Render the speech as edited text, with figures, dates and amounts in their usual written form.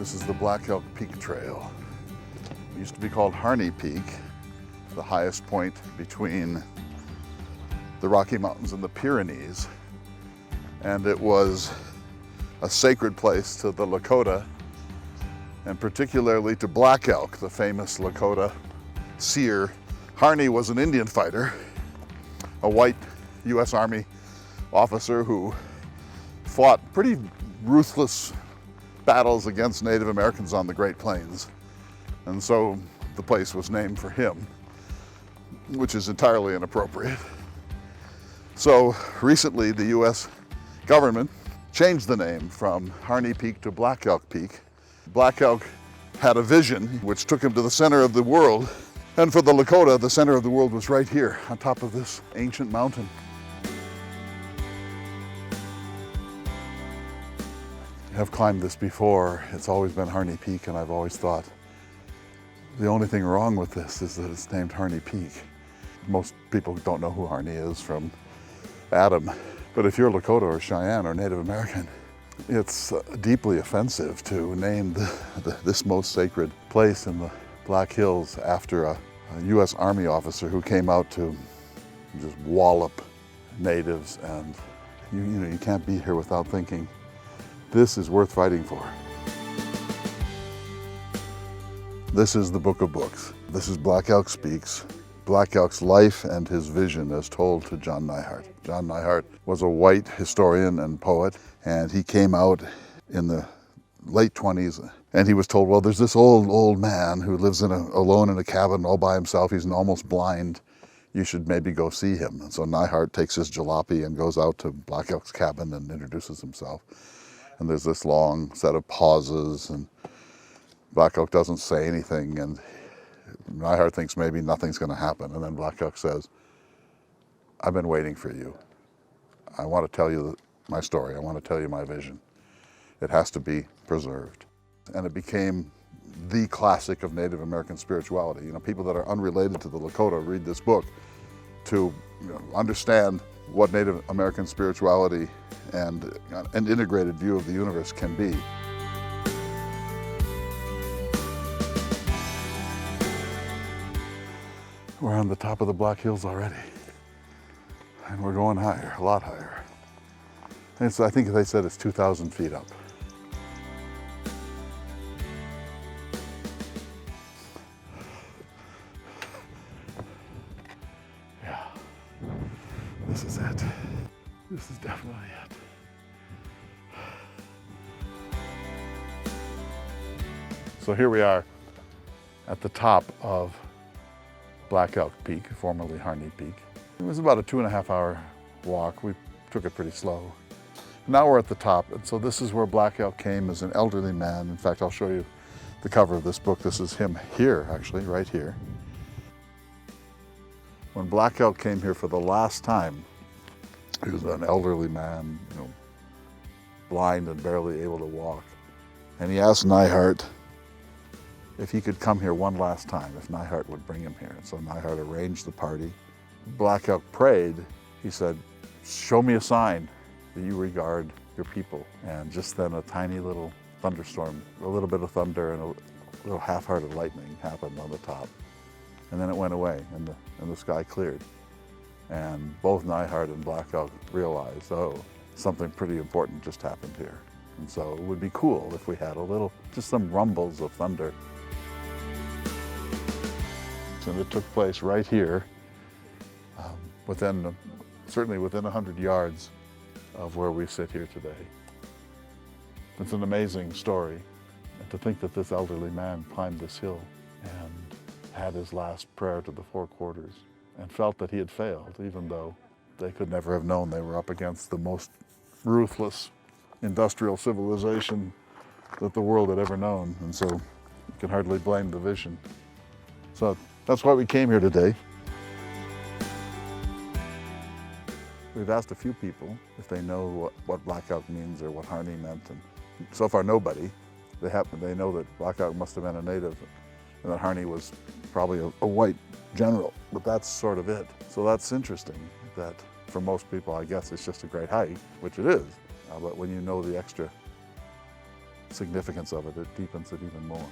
This is the Black Elk Peak Trail. It used to be called Harney Peak, the highest point between the Rocky Mountains and the Pyrenees. And it was a sacred place to the Lakota, and particularly to Black Elk, the famous Lakota seer. Harney was an Indian fighter, a white U.S. Army officer who fought pretty ruthless battles against Native Americans on the Great Plains. And so the place was named for him, which is entirely inappropriate. So recently the U.S. government changed the name from Harney Peak to Black Elk Peak. Black Elk had a vision which took him to the center of the world. And for the Lakota, the center of the world was right here on top of this ancient mountain. I've climbed this before. It's always been Harney Peak, and I've always thought the only thing wrong with this is that it's named Harney Peak. Most people don't know who Harney is from Adam, but if you're Lakota or Cheyenne or Native American, it's deeply offensive to name this most sacred place in the Black Hills after a U.S. Army officer who came out to just wallop natives. And you can't be here without thinking, this is worth fighting for. This is the Book of Books. This is Black Elk Speaks. Black Elk's life and his vision as told to John Neihardt. John Neihardt was a white historian and poet, and he came out in the late 20s, and he was told, well, there's this old man who lives alone in a cabin all by himself. He's almost blind. You should maybe go see him. And so Neihardt takes his jalopy and goes out to Black Elk's cabin and introduces himself. And there's this long set of pauses, and Black Elk doesn't say anything, and Neihardt thinks maybe nothing's going to happen. And then Black Elk says, I've been waiting for you. I want to tell you my story. I want to tell you my vision. It has to be preserved. And it became the classic of Native American spirituality. People that are unrelated to the Lakota read this book to understand what Native American spirituality and an integrated view of the universe can be. We're on the top of the Black Hills already, and we're going higher, a lot higher. And I think they said it's 2,000 feet up. Yeah, this is it. This is definitely it. So here we are at the top of Black Elk Peak, formerly Harney Peak. It was about a 2.5-hour walk. We took it pretty slow. Now we're at the top, and so this is where Black Elk came as an elderly man. In fact, I'll show you the cover of this book. This is him here, actually, right here. When Black Elk came here for the last time, he was an elderly man, blind and barely able to walk. And he asked Neihardt if he could come here one last time, if Neihardt would bring him here. So Neihardt arranged the party. Black Elk prayed. He said, show me a sign that you regard your people. And just then a tiny little thunderstorm, a little bit of thunder and a little half-hearted lightning happened on the top. And then it went away and the sky cleared. And both Neihardt and Black Elk realized, oh, something pretty important just happened here. And so it would be cool if we had just some rumbles of thunder. And it took place right here, certainly within 100 yards of where we sit here today. It's an amazing story. And to think that this elderly man climbed this hill and had his last prayer to the four quarters and felt that he had failed, even though they could never have known they were up against the most ruthless industrial civilization that the world had ever known. And so you can hardly blame the vision. So that's why we came here today. We've asked a few people if they know what Black Elk means or what Harney meant, and so far nobody. They know that Black Elk must have been a native and that Harney was probably a white general, but that's sort of it. So that's interesting that for most people, I guess it's just a great hike, which it is. But when you know the extra significance of it, it deepens it even more.